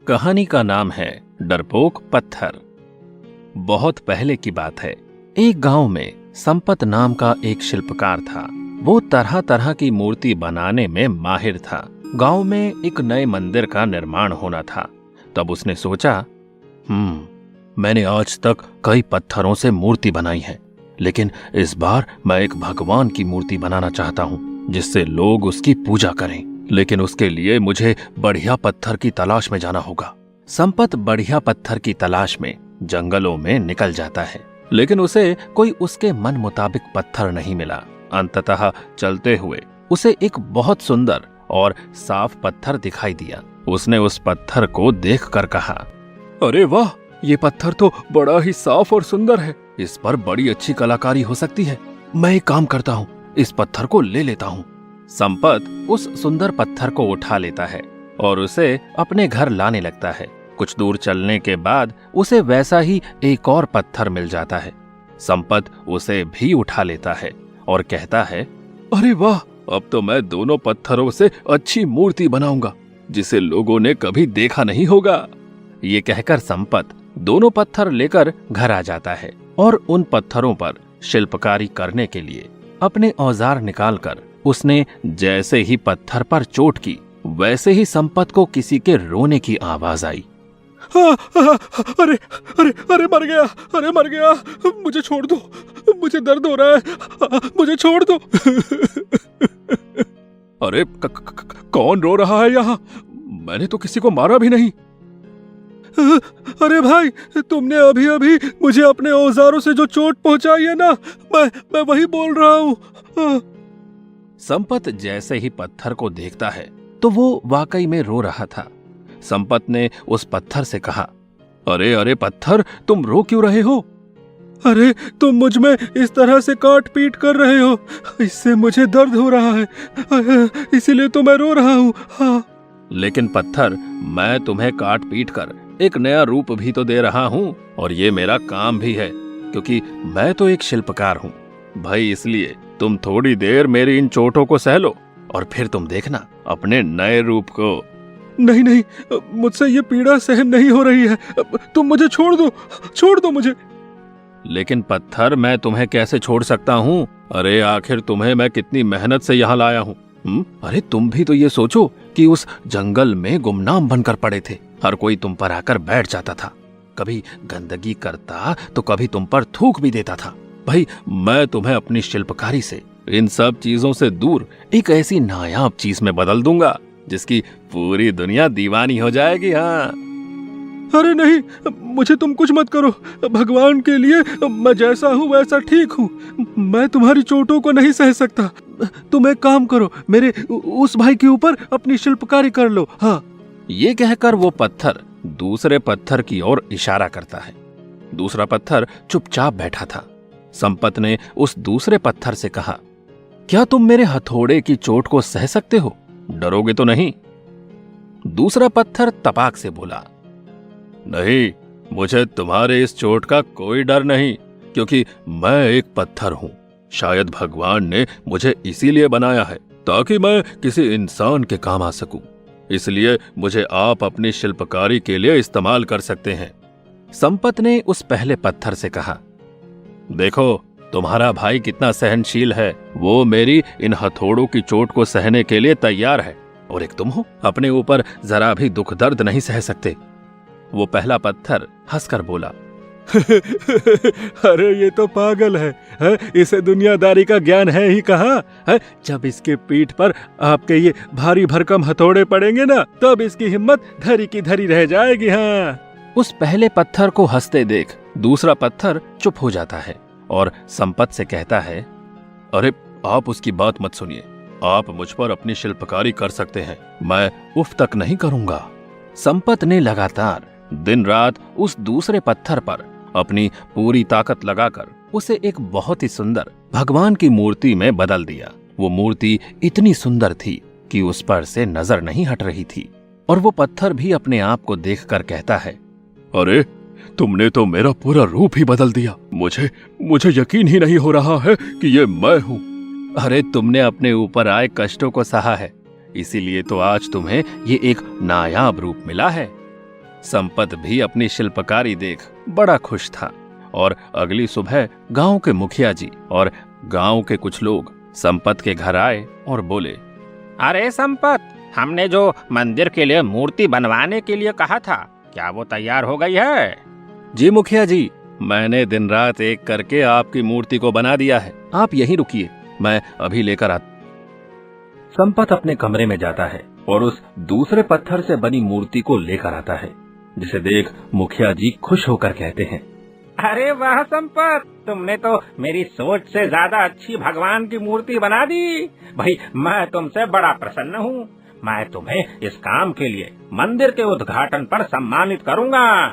कहानी का नाम है डरपोक पत्थर। बहुत पहले की बात है। एक गांव में संपत नाम का एक शिल्पकार था। वो तरह तरह की मूर्ति बनाने में माहिर था। गांव में एक नए मंदिर का निर्माण होना था। तब उसने सोचा, मैंने आज तक कई पत्थरों से मूर्ति बनाई है, लेकिन इस बार मैं एक भगवान की मूर्ति बनाना चाहता हूँ जिससे लोग उसकी पूजा करें। लेकिन उसके लिए मुझे बढ़िया पत्थर की तलाश में जाना होगा। संपत बढ़िया पत्थर की तलाश में जंगलों में निकल जाता है, लेकिन उसे कोई उसके मन मुताबिक पत्थर नहीं मिला। अंततः चलते हुए उसे एक बहुत सुंदर और साफ पत्थर दिखाई दिया। उसने उस पत्थर को देखकर कहा, अरे वाह, ये पत्थर तो बड़ा ही साफ और सुंदर है। इस पर बड़ी अच्छी कलाकारी हो सकती है। मैं एक काम करता हूँ, इस पत्थर को ले लेता हूँ। संपत उस सुंदर पत्थर को उठा लेता है और उसे अपने घर लाने लगता है। कुछ दूर चलने के बाद उसे वैसा ही एक और पत्थर मिल जाता है। संपत उसे भी उठा लेता है और कहता है, अरे वाह, अब तो मैं दोनों पत्थरों से अच्छी मूर्ति बनाऊंगा जिसे लोगों ने कभी देखा नहीं होगा। ये कहकर संपत दोनों पत्थर लेकर घर आ जाता है और उन पत्थरों पर शिल्पकारी करने के लिए अपने औजार निकालकर उसने जैसे ही पत्थर पर चोट की, वैसे ही संपत को किसी के रोने की आवाज आई। अरे अरे अरे मर गया, अरे मर गया, मुझे छोड़ दो, मुझे दर्द हो रहा है, मुझे छोड़ दो। अरे कौन रो रहा है यहाँ? मैंने तो किसी को मारा भी नहीं। अरे भाई, तुमने अभी अभी मुझे अपने औजारों से जो चोट पहुंचाई है ना, मैं वही बोल रहा हूँ। संपत जैसे ही पत्थर को देखता है तो वो वाकई में रो रहा था। संपत ने उस पत्थर से कहा, अरे अरे पत्थर, तुम रो क्यों रहे हो? अरे तुम मुझ में इस तरह से काट पीट कर रहे हो, इससे मुझे दर्द हो रहा है, इसीलिए तो मैं रो रहा हूँ। हाँ। लेकिन पत्थर, मैं तुम्हें काट पीट कर एक नया रूप भी तो दे रहा हूँ, और ये मेरा काम भी है, क्योंकि मैं तो एक शिल्पकार हूँ भाई। इसलिए तुम थोड़ी देर मेरी इन चोटों को सह लो और फिर तुम देखना अपने नए रूप को। नहीं नहीं, मुझसे ये पीड़ा सहन नहीं हो रही है, तुम मुझे छोड़ दो मुझे। लेकिन पत्थर, मैं तुम्हें कैसे छोड़ सकता हूँ? अरे आखिर तुम्हें मैं कितनी मेहनत से यहाँ लाया हूँ। अरे तुम भी तो ये सोचो कि उस जंगल में गुमनाम बनकर पड़े थे। हर कोई तुम पर आकर बैठ जाता था, कभी गंदगी करता तो कभी तुम पर थूक भी देता था। भाई, मैं तुम्हें अपनी शिल्पकारी से इन सब चीजों से दूर एक ऐसी नायाब चीज में बदल दूंगा जिसकी पूरी दुनिया दीवानी हो जाएगी। हाँ। अरे नहीं, मुझे तुम कुछ मत करो। भगवान के लिए मैं जैसा हूँ वैसा ठीक हूँ। मैं तुम्हारी चोटों को नहीं सह सकता। तुम एक काम करो, मेरे उस भाई के ऊपर अपनी शिल्पकारी कर लो। हाँ। ये कहकर वो पत्थर दूसरे पत्थर की ओर इशारा करता है। दूसरा पत्थर चुपचाप बैठा था। संपत ने उस दूसरे पत्थर से कहा, क्या तुम मेरे हथौड़े की चोट को सह सकते हो? डरोगे तो नहीं? दूसरा पत्थर तपाक से बोला, नहीं, मुझे तुम्हारे इस चोट का कोई डर नहीं, क्योंकि मैं एक पत्थर हूं। शायद भगवान ने मुझे इसीलिए बनाया है ताकि मैं किसी इंसान के काम आ सकूं। इसलिए मुझे आप अपनी शिल्पकारी के लिए इस्तेमाल कर सकते हैं। संपत ने उस पहले पत्थर से कहा, देखो तुम्हारा भाई कितना सहनशील है। वो मेरी इन हथौड़ों की चोट को सहने के लिए तैयार है, और एक तुम हो, अपने ऊपर जरा भी दुख दर्द नहीं सह सकते। वो पहला पत्थर हंसकर बोला, अरे ये तो पागल है? इसे दुनियादारी का ज्ञान है ही कहाँ है? जब इसके पीठ पर आपके ये भारी भरकम हथौड़े पड़ेंगे ना, तब इसकी हिम्मत धरी की धरी रह जाएगी। हाँ। उस पहले पत्थर को हंसते देख दूसरा पत्थर चुप हो जाता है और संपत से कहता है, अरे आप उसकी बात मत सुनिए। आप मुझ पर अपनी शिल्पकारी कर सकते हैं, मैं उफ तक नहीं करूंगा। संपत ने लगातार दिन रात उस दूसरे पत्थर पर अपनी पूरी ताकत लगाकर उसे एक बहुत ही सुंदर भगवान की मूर्ति में बदल दिया। वो मूर्ति इतनी सुंदर थी कि उस पर से नजर नहीं हट रही थी, और वो पत्थर भी अपने आप को देखकर कहता है, अरे तुमने तो मेरा पूरा रूप ही बदल दिया। मुझे यकीन ही नहीं हो रहा है कि ये मैं हूँ। अरे तुमने अपने ऊपर आए कष्टों को सहा है, इसीलिए तो आज तुम्हें ये एक नायाब रूप मिला है। संपत भी अपनी शिल्पकारी देख बड़ा खुश था और अगली सुबह गांव के मुखिया जी और गांव के कुछ लोग संपत के घर आए और बोले, अरे संपत, हमने जो मंदिर के लिए मूर्ति बनवाने के लिए कहा था, क्या वो तैयार हो गई है? जी मुखिया जी, मैंने दिन रात एक करके आपकी मूर्ति को बना दिया है। आप यहीं रुकिए, मैं अभी लेकर आता। संपत अपने कमरे में जाता है और उस दूसरे पत्थर से बनी मूर्ति को लेकर आता है, जिसे देख मुखिया जी खुश होकर कहते हैं, अरे वाह संपत, तुमने तो मेरी सोच से ज्यादा अच्छी भगवान की मूर्ति बना दी। भाई मैं तुमसे बड़ा प्रसन्न हूँ। मैं तुम्हें इस काम के लिए मंदिर के उद्घाटन पर सम्मानित करूँगा।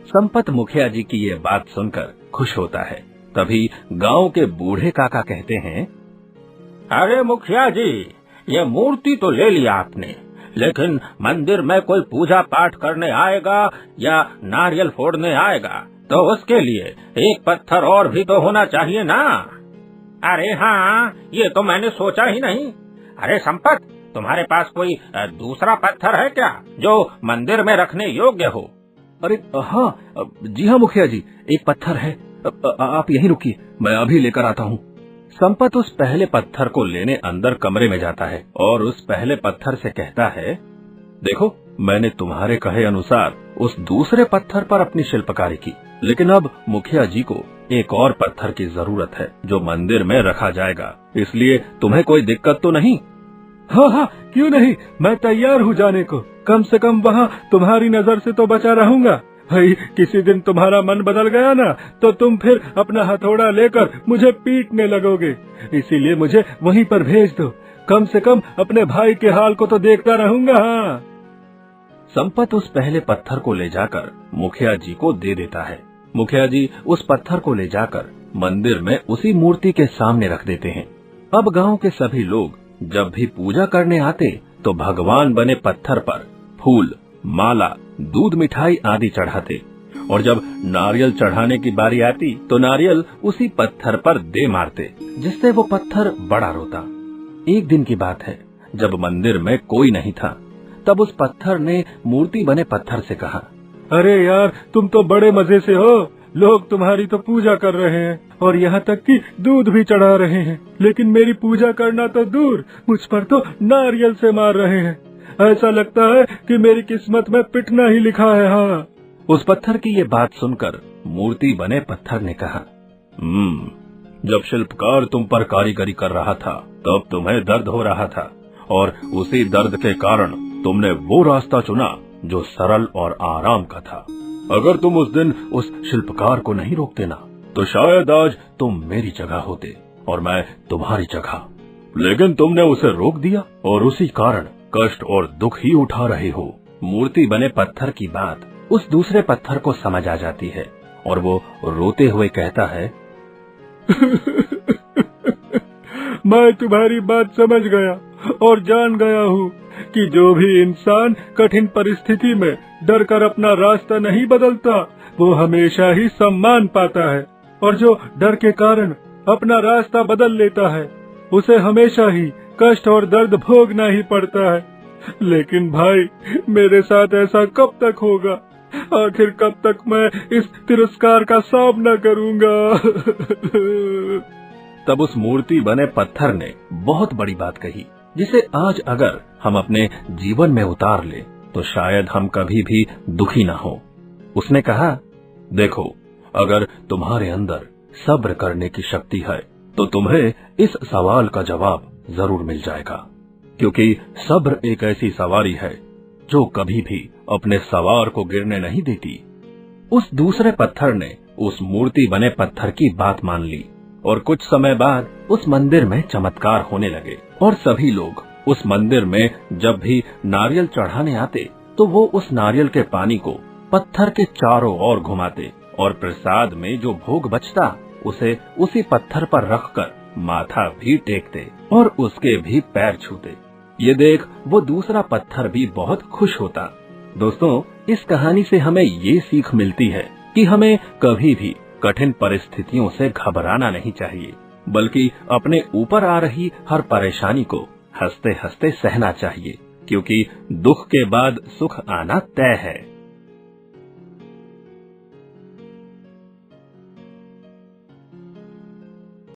संपत मुखिया जी की ये बात सुनकर खुश होता है। तभी गांव के बूढ़े काका कहते हैं, अरे मुखिया जी, ये मूर्ति तो ले लिया आपने, लेकिन मंदिर में कोई पूजा पाठ करने आएगा या नारियल फोड़ने आएगा तो उसके लिए एक पत्थर और भी तो होना चाहिए ना। अरे हाँ, ये तो मैंने सोचा ही नहीं। अरे संपत, तुम्हारे पास कोई दूसरा पत्थर है क्या जो मंदिर में रखने योग्य हो? अरे हाँ, जी हाँ मुखिया जी, एक पत्थर है। आप यहीं रुकिए, मैं अभी लेकर आता हूँ। संपत उस पहले पत्थर को लेने अंदर कमरे में जाता है और उस पहले पत्थर से कहता है, देखो, मैंने तुम्हारे कहे अनुसार उस दूसरे पत्थर पर अपनी शिल्पकारी की, लेकिन अब मुखिया जी को एक और पत्थर की जरूरत है जो मंदिर में रखा जाएगा, इसलिए तुम्हें कोई दिक्कत तो नहीं? हाँ हाँ, क्यों नहीं, मैं तैयार हूँ जाने को। कम से कम वहाँ तुम्हारी नजर से तो बचा रहूंगा। भाई, किसी दिन तुम्हारा मन बदल गया ना, तो तुम फिर अपना हथौड़ा लेकर मुझे पीटने लगोगे, इसीलिए मुझे वहीं पर भेज दो। कम से कम अपने भाई के हाल को तो देखता रहूंगा। हाँ। संपत उस पहले पत्थर को ले जाकर मुखिया जी को दे देता है। मुखिया जी उस पत्थर को ले जाकर मंदिर में उसी मूर्ति के सामने रख देते हैं। अब गांव के सभी लोग जब भी पूजा करने आते तो भगवान बने पत्थर पर फूल, माला, दूध, मिठाई आदि चढ़ाते, और जब नारियल चढ़ाने की बारी आती तो नारियल उसी पत्थर पर दे मारते, जिससे वो पत्थर बड़ा रोता। एक दिन की बात है, जब मंदिर में कोई नहीं था, तब उस पत्थर ने मूर्ति बने पत्थर से कहा, अरे यार, तुम तो बड़े मजे से हो। लोग तुम्हारी तो पूजा कर रहे हैं और यहाँ तक कि दूध भी चढ़ा रहे हैं, लेकिन मेरी पूजा करना तो दूर, मुझ पर तो नारियल से मार रहे हैं। ऐसा लगता है कि मेरी किस्मत में पिटना ही लिखा है। हाँ। उस पत्थर की ये बात सुनकर मूर्ति बने पत्थर ने कहा, जब शिल्पकार तुम पर कारीगरी कर रहा था तब तुम्हें दर्द हो रहा था, और उसी दर्द के कारण तुमने वो रास्ता चुना जो सरल और आराम का था। अगर तुम उस दिन उस शिल्पकार को नहीं रोकते ना, तो शायद आज तुम मेरी जगह होते और मैं तुम्हारी जगह। लेकिन तुमने उसे रोक दिया और उसी कारण कष्ट और दुख ही उठा रहे हो। मूर्ति बने पत्थर की बात उस दूसरे पत्थर को समझ आ जाती है और वो रोते हुए कहता है, मैं तुम्हारी बात समझ गया और जान गया हूँ कि जो भी इंसान कठिन परिस्थिति में डर कर अपना रास्ता नहीं बदलता, वो हमेशा ही सम्मान पाता है, और जो डर के कारण अपना रास्ता बदल लेता है, उसे हमेशा ही कष्ट और दर्द भोगना ही पड़ता है। लेकिन भाई, मेरे साथ ऐसा कब तक होगा? आखिर कब तक मैं इस तिरस्कार का सामना करूंगा? तब उस मूर्ति बने पत्थर ने बहुत बड़ी बात कही, जिसे आज अगर हम अपने जीवन में उतार ले तो शायद हम कभी भी दुखी ना हो। उसने कहा, देखो, अगर तुम्हारे अंदर सब्र करने की शक्ति है तो तुम्हें इस सवाल का जवाब जरूर मिल जाएगा, क्योंकि सब्र एक ऐसी सवारी है जो कभी भी अपने सवार को गिरने नहीं देती। उस दूसरे पत्थर ने उस मूर्ति बने पत्थर की बात मान ली और कुछ समय बाद उस मंदिर में चमत्कार होने लगे, और सभी लोग उस मंदिर में जब भी नारियल चढ़ाने आते तो वो उस नारियल के पानी को पत्थर के चारों ओर घुमाते और प्रसाद में जो भोग बचता उसे उसी पत्थर पर रखकर माथा भी टेकते और उसके भी पैर छूते। ये देख वो दूसरा पत्थर भी बहुत खुश होता। दोस्तों, इस कहानी से हमें ये सीख मिलती है कि हमें कभी भी कठिन परिस्थितियों से घबराना नहीं चाहिए, बल्कि अपने ऊपर आ रही हर परेशानी को हंसते हंसते सहना चाहिए, क्योंकि दुख के बाद सुख आना तय है।